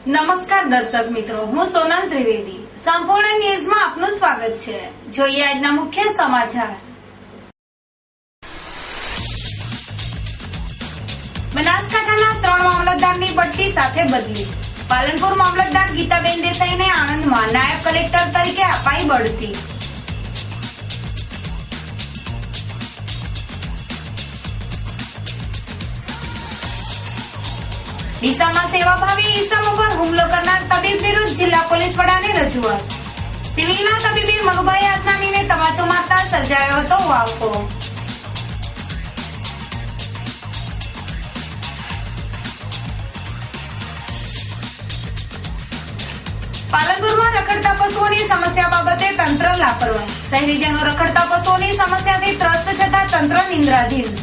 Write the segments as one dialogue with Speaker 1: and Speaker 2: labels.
Speaker 1: નમસ્કાર દર્શક મિત્રો, હું સોનલ ત્રિવેદી. સંપૂર્ણ ન્યૂઝમાં આપનું સ્વાગત છે. જોઈએ આજના મુખ્ય સમાચાર. બનાસકાંઠાના 3 મામલતદારની બઢતી સાથે બદલી. પાલનપુર મામલતદાર ગીતાબેન દેસાઈને આણંદમાં નાયબ કલેક્ટર તરીકે અપાઈ બઢતી. ડીસામાં સેવાભાવી ઈસમ ઉપર હુમલો કરનાર તબીબ વિરુદ્ધ જિલ્લા પોલીસ વડાને રજૂઆત. સિવિલના તબીબે મનુભાઈ આસનાનીને તમાચો મારતા સર્જાયો હતો વાવકો. પાલનપુરમાં રખડતા પશુઓની સમસ્યા બાબતે તંત્ર લાપરવાહ. શહેરીજનો રખડતા પશુઓની સમસ્યાથી ત્રસ્ત છતાં તંત્ર નિંદ્રાધીન.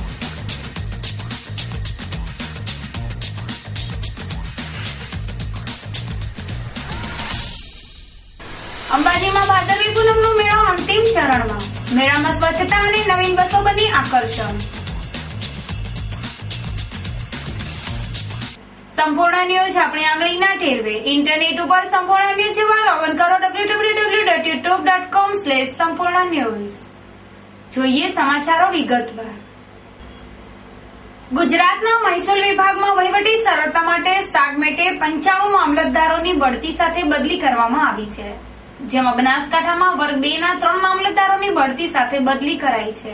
Speaker 1: અંબાજીમાં ભાદરવી પૂનમનો મેળો અંતિમ ચરણમાં. મેળામાં સ્વચ્છતા અને નવીન બસો બની આકર્ષણ. સંપૂર્ણ ન્યૂઝ આપણી આંગળીના ઠેરવે. ઇન્ટરનેટ ઉપર સંપૂર્ણ ન્યૂઝ જોવા લોગિન કરો www.youtube.com/સંપૂર્ણ ન્યૂઝ. જોઈએ સમાચારો વિગતવાર. ગુજરાતના મહેસૂલ વિભાગમાં વહીવટી સરળતા માટે સાગમેટે 95 મામલતદારોની બઢતી સાથે બદલી કરવામાં આવી છે. જેમાં બનાસકાંઠામાં વર્ગ 2 ના 3 મામલતદારોની બઢતી સાથે બદલી કરાઈ છે.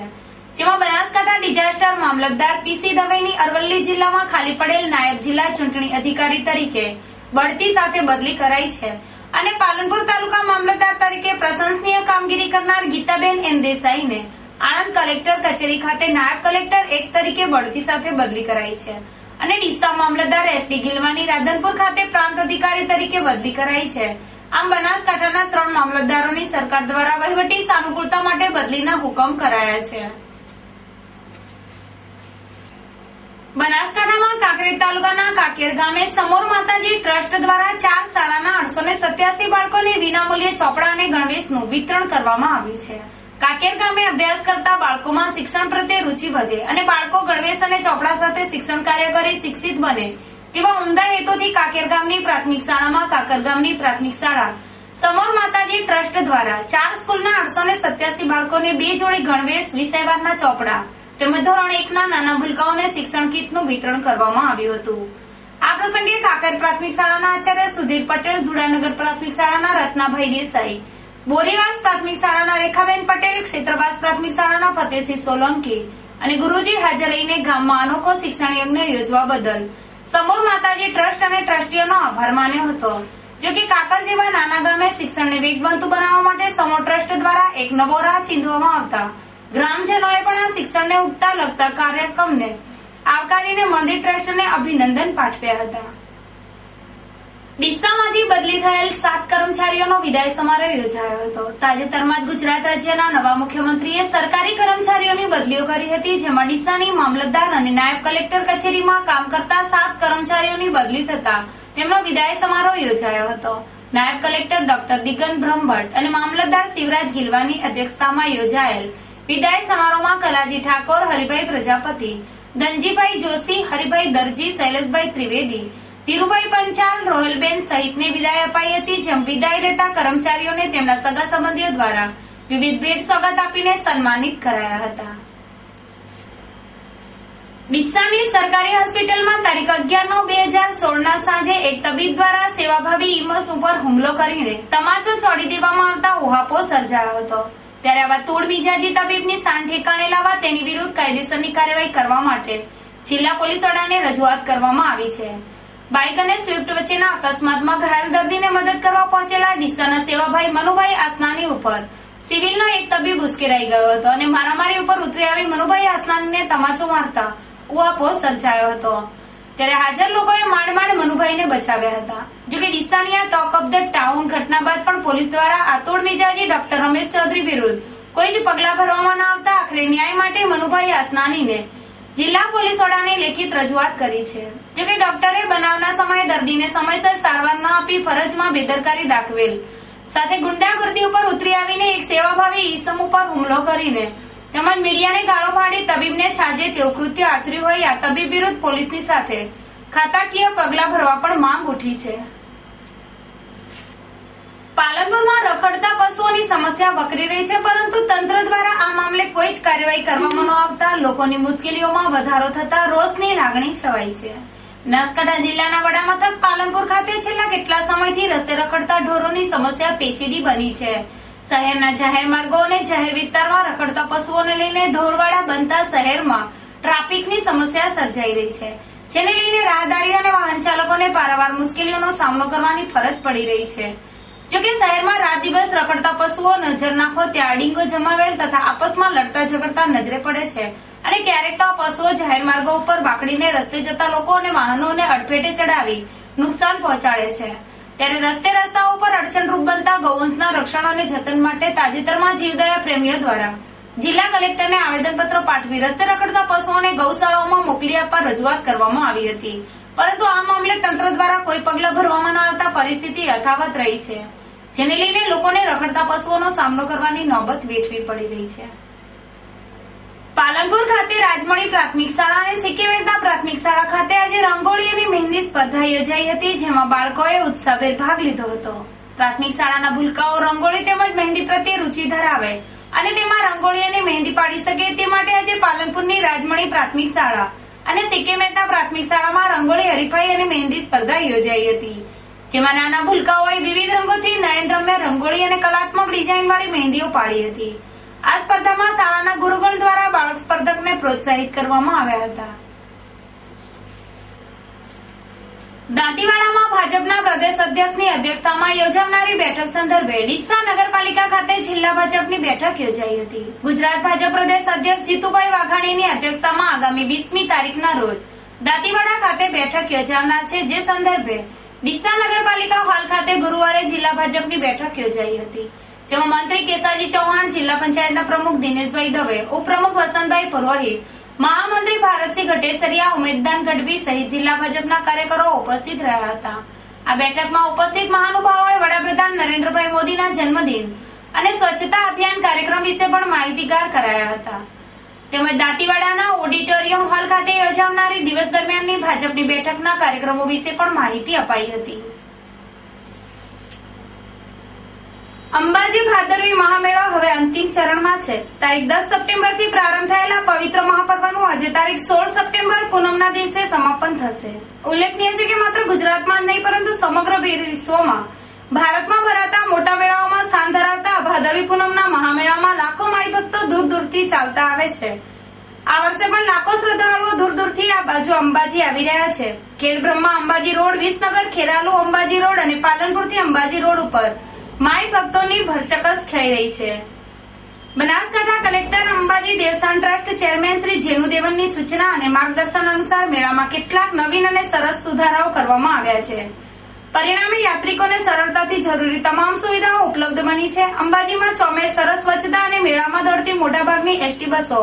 Speaker 1: જેમાં બનાસકાંઠા ડિઝાસ્ટર મામલતદાર પીસી દવેની અરવલ્લી જિલ્લામાં ખાલી પડેલ નાયબ જિલ્લા ચૂંટણી અધિકારી તરીકે બઢતી સાથે બદલી કરાઈ છે અને પાલનપુર તાલુકા મામલતદાર તરીકે પ્રશંસનીય કામગીરી કરનાર ગીતાબેન એન દેસાઈને આણંદ કલેક્ટર કચેરી ખાતે નાયબ કલેક્ટર 1 તરીકે બઢતી સાથે બદલી કરાઈ છે અને ડીસા મામલતદાર એસડી ગિલવાની રાધનપુર ખાતે પ્રાંત અધિકારી તરીકે બદલી કરાઈ છે. આમ બનાસકાંઠાના 3 મામલતદારોની સરકાર દ્વારા વહીવટી સાનુકૂળતા માટે બદલીના હુકમ કરાયા છે. બનાસકાંઠામાં કાંકરેજ તાલુકાના કાકેર ગામે સમોર માતાજી ટ્રસ્ટ દ્વારા 4 શાળાના 887 બાળકોને વિનામૂલ્યે ચોપડા અને ગણવેશનું વિતરણ કરવામાં આવ્યું છે. કાકેર ગામે અભ્યાસ કરતા બાળકોમાં શિક્ષણ પ્રત્યે રુચિ વધે અને બાળકો ગણવેશ અને ચોપડા સાથે શિક્ષણ કાર્ય કરી શિક્ષિત બને તેવા ઉમદા હેતુથી કાકેર ગામની પ્રાથમિક શાળામાં કાકર ગામની પ્રાથમિક શાળા સમોર માતાજી ટ્રસ્ટ દ્વારા 4 સ્કૂલના 887 બાળકોને 2 જોડી ગણવેશ વિષયવારના ચોપડા તેમજ ધોરણ 1 ના નાના ભૂલકાઓને શિક્ષણ કીટનું વિતરણ કરવામાં આવ્યું હતું. આ પ્રસંગે કાકર પ્રાથમિક શાળાના આચાર્ય સુધીર પટેલ, ધુડાનગર પ્રાથમિક શાળાના રત્નાભાઈ દેસાઈ, બોરીવાસ પ્રાથમિક શાળાના રેખાબેન પટેલ, ક્ષેત્રવાસ પ્રાથમિક શાળાના ફતેહસિંહ સોલંકી અને ગુરુજી હાજર રહીને ગામમાં અનોખો શિક્ષણ યજ્ઞ યોજવા બદલ સમોર માતાજી ટ્રસ્ટ અને ટ્રસ્ટીઓનો આભાર માન્યો હતો. જો કે કાકર જેવા નાના ગામે શિક્ષણને વેગવંતુ બનાવવા માટે સમોર ટ્રસ્ટ દ્વારા એક નવો રાહ ચીંધવામાં આવતા ગ્રામજનોએ પણ આ શિક્ષણને ઉગતા લગતા કાર્યક્રમને આવકારીને મંદિર ટ્રસ્ટને અભિનંદન પાઠવ્યા હતા. ડીસામાંથી બદલી થયેલ 7 કર્મચારીઓનો વિદાય સમારોહ યોજાયો હતો. તાજેતરમાં જ ગુજરાત રાજ્યના નવા મુખ્યમંત્રીએ સરકારી કર્મચારીઓની બદલીઓ કરી હતી, જેમાં ડીસાની મામલતદાર અને નાયબ કલેક્ટર કચેરીમાં કામ કરતા 7 કર્મચારીઓની બદલી થતા તેમનો વિદાય સમારોહ યોજાયો હતો. નાયબ કલેક્ટર ડોક્ટર દિગંત બ્રહ્મભટ્ટ અને મામલતદાર શિવરાજ ગિલવાની અધ્યક્ષતામાં યોજાયેલ વિદાય સમારોહમાં કલાજી ઠાકોર, હરિભાઈ પ્રજાપતિ, ધનજીભાઈ જોશી, હરિભાઈ દરજી, શૈલેષભાઈ ત્રિવેદી, ધીરુભાઈ પંચાલ, રોયલબેન સહિતને વિદાય અપાઈ હતી. જેમ વિદાય લેતા કર્મચારીઓને તેમના સગા સંબંધીઓ દ્વારા વિવિધ ભેટ સોગાદ આપીને સન્માનિત કરાયા હતા. ડીસાની સરકારી હોસ્પિટલમાં તારીખ 11/9/2016 સાંજે એક તબીબ દ્વારા સેવાભાવી ઈમસ ઉપર હુમલો કરીને તમાચો છોડી દેવામાં આવતા ઉહાપો સર્જાયો હતો. ત્યારે આવા તોડ મિજાજી તબીબની શાન ઠેકાણે લાવવા તેની વિરુદ્ધ કાયદેસરની કાર્યવાહી કરવા માટે જિલ્લા પોલીસ વડાને રજૂઆત કરવામાં આવી છે. બાઇક અને સ્વિફ્ટ વચ્ચેના અકસ્માતમાં ઘાયલ દર્દીને મદદ કરવા પહોંચેલા ડીસાના સેવાભાઈ મનુભાઈ આસનાની ઉપર સિવિલનો એક તબીબ ઉશ્કેરાઈ ગયો હતો અને મારામારી ઉપર ઉતરી આવી મનુભાઈ આસનાનીને તમાચો મારતા ઉહાપો સર્જાયો હતો. ત્યારે હાજર લોકોએ માંડ મનુભાઈને બચાવ્યા હતા. જોકે ડીસાની આ ટોક ઓફ ધ ટાઉન ઘટના બાદ પણ પોલીસ દ્વારા આતોડ મિજાજી ડોક્ટર રમેશ ચૌધરી વિરુદ્ધ કોઈ જ પગલાં ભરવામાં ન આવતા આખરે ન્યાય માટે મનુભાઈ આસનાનીને જિલ્લા પોલીસ વડાને લેખિત રજૂઆત કરી છે. જોકે ડોક્ટરે બનાવના સમયે દર્દીને સમયસર સારવાર ન આપી ફરજમાં બેદરકારી દાખવેલ સાથે ગુંડાગર્દી ઉપર ઉતરી આવીને એક સેવાભાવી ઈસમ ઉપર હુમલો કરીને તેમજ મીડિયાને ગાળો ફાડી તબીબને છાજે તેવું કૃત્ય આચર્યું હોય આ તબીબ વિરુદ્ધ પોલીસની સાથે ખાતાકીય પગલાં ભરવા પણ માંગ ઉઠી છે. પાલનપુરમાં રખડતા પશુઓની સમસ્યા વકરી રહી છે, પરંતુ તંત્ર દ્વારા આ મામલે કોઈ જ કાર્યવાહી કરવામાં ન આવતા લોકોની મુશ્કેલીઓમાં વધારો થતા રોષની લાગણી છવાઈ છે. બનાસકાંઠા જિલ્લાના વડામથક પાલનપુર ખાતે છેલ્લા કેટલા સમયથી રસ્તે રખડતા ઢોરોની સમસ્યા પેચીદી બની છે. શહેરના જાહેર માર્ગો અને જાહેર વિસ્તારમાં રખડતા પશુઓને લઈને ઢોરવાડા બનતા શહેરમાં ટ્રાફિકની સમસ્યા સર્જાઈ રહી છે, જેને લઈને રાહદારીઓ અને વાહન ચાલકોને પારાવાર મુશ્કેલીઓનો સામનો કરવાની ફરજ પડી રહી છે. જોકે શહેરમાં રાત દિવસ રખડતા પશુઓ નજર નાખો ત્યાં ડીંગો જમાવેલ તથા આપસમાં લડતા ઝઘડતા નજરે પડે છે અને ક્યારેક તો આ પશુઓ જાહેર માર્ગો ઉપર બાકડીને રસ્તે જતા લોકો અને વાહનોને અડફેટે ચડાવી નુકસાન પહોંચાડે છે. ત્યારે રસ્તે રસ્તાઓ પર અડચણરૂપ બનતા ગૌવંશના રક્ષણ અને જતન માટે તાજેતરમાં જીવદયા પ્રેમીઓ દ્વારા જિલ્લા કલેક્ટરને આવેદનપત્ર પાઠવી રસ્તે રખડતા પશુઓને ગૌશાળાઓમાં મોકલી આપવા રજૂઆત કરવામાં આવી હતી, પરંતુ આ મામલે તંત્ર દ્વારા કોઈ પગલાં ભરવામાં ન આવતા પરિસ્થિતિ યથાવત રહી છે, જેને લઈને લોકોને રખડતા પશુઓનો સામનો કરવાની નોબત વેઠવી પડી રહી છે. પાલનપુર ખાતે રાજમણી પ્રાથમિક શાળા અને સિક્કિવેતા પ્રાથમિક શાળા ખાતે આજે રંગોળી અને મહેંદી સ્પર્ધા યોજાઈ હતી, જેમાં બાળકોએ ઉત્સાહભેર ભાગ લીધો હતો. પ્રાથમિક શાળાના ભૂલકાઓ રંગોળી તેમજ મહેંદી પ્રત્યે રુચિ ધરાવે અને તેમાં રંગોળી અને મહેંદી પાડી શકે તે માટે આજે પાલનપુરની રાજમણી પ્રાથમિક શાળા અને સિક્કિવેતા પ્રાથમિક શાળામાં રંગોળી હરીફાઈ અને મહેંદી સ્પર્ધા યોજાઈ હતી, જેમાં નાના ભૂલકાઓએ વિવિધ રંગોથી નયનરમ્ય રંગોળી અને કલાત્મક ડિઝાઇન વાળી મહેંદીઓ પાડી હતી. આ સ્પર્ધામાં શાળાના ગુરુગણ દ્વારા બાળક સ્પર્ધકને પ્રોત્સાહિત કરવામાં આવ્યા હતા. દાંતીવાડામાં ભાજપના પ્રદેશ અધ્યક્ષની અધ્યક્ષતામાં યોજાનારી બેઠક સંદર્ભે ડીસા નગરપાલિકા ખાતે જિલ્લા ભાજપની બેઠક યોજાઈ હતી. ગુજરાત ભાજપ પ્રદેશ અધ્યક્ષ જીતુભાઈ વાઘાણીની અધ્યક્ષતામાં આગામી 20મી તારીખના રોજ દાંતીવાડા ખાતે બેઠક યોજાનાર છે, જે સંદર્ભે ડીસા નગરપાલિકા હોલ ખાતે ગુરુવારે જિલ્લા ભાજપની બેઠક યોજાઈ હતી, જેમાં મંત્રી કેસાજી ચૌહાણ, જિલ્લા પંચાયતના પ્રમુખ દિનેશભાઈ દવે, ઉપપ્રમુખ વસંતભાઈ પુરોહિત, મહામંત્રી ભારતસિંહ ગટેસરિયા, ઉમેદદાન ગઢવી સહિત જિલ્લા ભાજપના કાર્યકરો ઉપસ્થિત રહ્યા હતા. આ બેઠકમાં ઉપસ્થિત મહાનુભાવોએ વડાપ્રધાન નરેન્દ્રભાઈ મોદીના જન્મદિન અને સ્વચ્છતા અભિયાન કાર્યક્રમ વિશે પણ માહિતીગાર કરાયા હતા. તેમજ દાંતીવાડાના ઓડિટોરિયમ હોલ ખાતે યોજાનારી દિવસ દરમિયાનની ભાજપની બેઠકના કાર્યક્રમો વિશે પણ માહિતી અપાઈ હતી. અંબાજી ભાદરવી મહામેળો હવે અંતિમ ચરણમાં છે. તારીખ 10 સપ્ટેમ્બરથી પ્રારંભ થયેલા પવિત્ર મહાપર્વનું આજે તારીખ 16 સપ્ટેમ્બર પૂનમના દિવસે સમાપન થશે. ઉલ્લેખનીય છે કે માત્ર ગુજરાતમાં જ નહીં પરંતુ સમગ્ર વિશ્વમાં ભારતમાં ભરાતા મોટા મેળાઓમાં સ્થાન ધરાવતા ભાદરવી પૂનમના મહામેળામાં લાખો માઈ ભક્તો દૂર દૂરથી ચાલતા આવે છે. આ વર્ષે પણ લાખો શ્રદ્ધાળુઓ દૂર દૂરથી આ બાજુ અંબાજી આવી રહ્યા છે. ખેડબ્રહ્મા અંબાજી રોડ, વિસનગર ખેરાલુ અંબાજી રોડ અને પાલનપુરથી અંબાજી રોડ ઉપર માઈ ભક્તોની ભરચકસ થઈ રહી છે. Banaskantha collector Ambaji Devasthan trust chairman Shri જેનુ દેવનની સૂચના અને માર્ગદર્શન અનુસાર મેળામાં કેટલાક નવીન અને સરસ સુધારાઓ કરવામાં આવ્યા છે. પરિણામે યાત્રિકોને સરળતાથી જરૂરી તમામ સુવિધાઓ ઉપલબ્ધ બની છે. અંબાજીમાં ચોમેર સરસ સ્વચ્છતા અને મેળામાં દોડતી મોટાભાગની એસટી બસો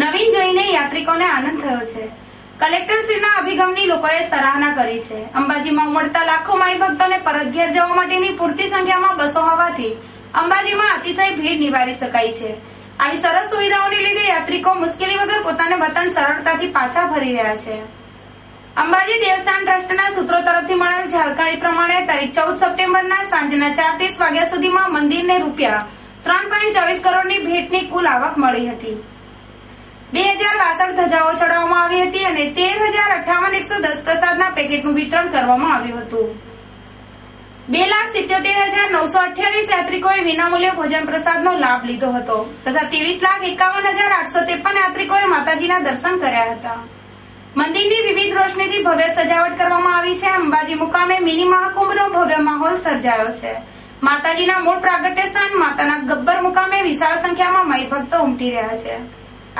Speaker 1: નવીન જોઈને યાત્રિકોને આનંદ થયો છે. કલેક્ટરશ્રીના અભિગમની લોકોએ સરાહના કરી છે. અંબાજીમાં ઉમટતા લાખો માઈ ભક્તોને પરત ઘેર જવા માટેની પૂરતી સંખ્યામાં બસો હોવાથી અંબાજીમાં અતિશય ભીડ નિવારી શકાય છે. આવી સરસ સુવિધાઓને લીધે યાત્રિકો મુશ્કેલી વગર પોતાને વતન સરળતાથી પાછા ફરી રહ્યા છે. અંબાજી દેવસ્થાન ટ્રસ્ટના સૂત્રો તરફથી મળેલ જાણકારી પ્રમાણે તારીખ 14 સપ્ટેમ્બરના સાંજના 4:30 વાગ્યા સુધીમાં મંદિરને રૂપિયા 3.24 કરોડની ભેટની કુલ આવક મળી હતી. 2062 ધજાઓ ચડાવવામાં આવી હતી અને 13,58,110 પ્રસાદના પેકેટનું વિતરણ કરવામાં આવ્યું હતું. 2,77,928 યાત્રિકોએ વિનામૂલ્યે ભોજન પ્રસાદનો લાભ લીધો હતો તથા 23,51,853 યાત્રિકોએ માતાજીના દર્શન કર્યા હતા. મંદિરની વિવિધ રોશનીથી ભવ્ય સજાવટ કરવામાં આવી છે. અંબાજી મુકામે મિની મહાકુંભનો ભવ્ય માહોલ સર્જાયો છે. માતાજીના મૂળ પ્રાગટ્ય સ્થાન માતાના ગબ્બર મુકામે વિશાળ સંખ્યામાં માઈ ભક્તો ઉમટી રહ્યા છે.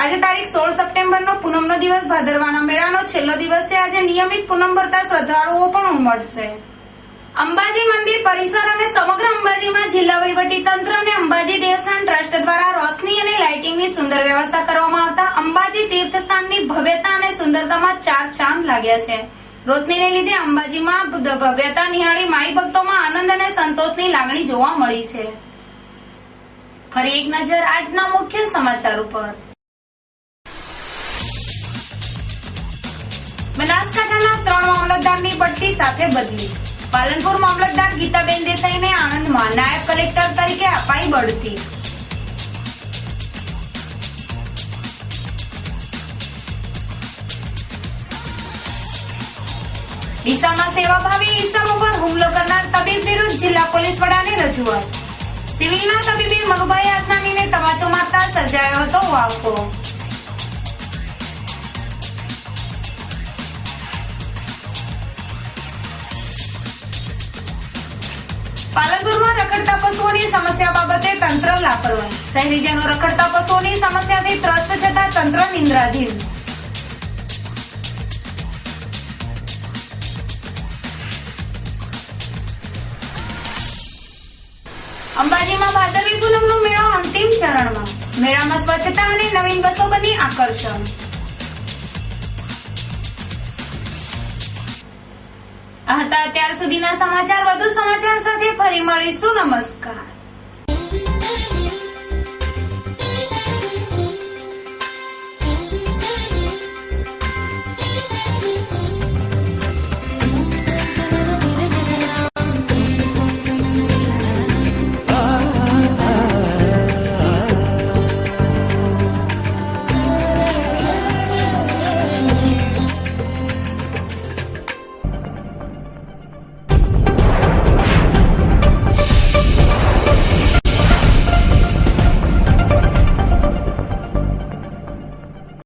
Speaker 1: આજે તારીખ 16 સપ્ટેમ્બરનો પૂનમનો દિવસ ભાદરવાના મેળાનો છેલ્લો દિવસ છે. આજે નિયમિત પૂનમ ભરતા શ્રદ્ધાળુઓ પણ ઉમટશે. અંબાજી મંદિર પરિસર અને સમગ્ર અંબાજીમાં જિલ્લા વહીવટી તંત્ર અને અંબાજી દેવસ્થાન ટ્રસ્ટ દ્વારા રોશની અને લાઇટિંગની સુંદર વ્યવસ્થા કરવામાં આવતા અંબાજી તીર્થસ્થાનની ભવ્યતા અને સુંદરતામાં ચાર ચાંદ લાગ્યા છે. રોશનીને લીધે અંબાજીમાં ભવ્યતા નિહાળી માઈ ભક્તોમાં આનંદ અને સંતોષની લાગણી જોવા મળી છે. ફરી એક નજર આજના મુખ્ય સમાચાર ઉપર. બનાસકાંઠાના 3 મામલતદારની બઢતી સાથે બદલી. પાલનપુર મામલતદાર ગીતાબેન દેસાઈને આણંદમાં નાયબ કલેક્ટર તરીકે અપાઈ બઢતી. ડીસામાં સેવાભાવી ઈસમ ઉપર હુમલો કરનાર તબીબ વિરુદ્ધ જિલ્લા પોલીસ વડાને રજૂઆત. સિવિલના તબીબે મગભાઈ આસનાનીને તમાચો મારતા સર્જાયો હતો વાવકો. પાલનપુરમાં રખડતા પશુઓની સમસ્યા બાબતે તંત્ર લાપરવાહ. શહેરીજનો રખડતા પશુઓની સમસ્યાથી ત્રસ્ત છતાં તંત્ર નિંદ્રાધીન. અંબાજીમાં ભાદરવી પૂનમનો મેળો અંતિમ ચરણમાં. મેળામાં સ્વચ્છતા અને નવીન બસો બની આકર્ષણ. આ હતા અત્યાર સુધીના સમાચાર. વધુ સમાચાર સાથે ફરી મળીશું. નમસ્કાર.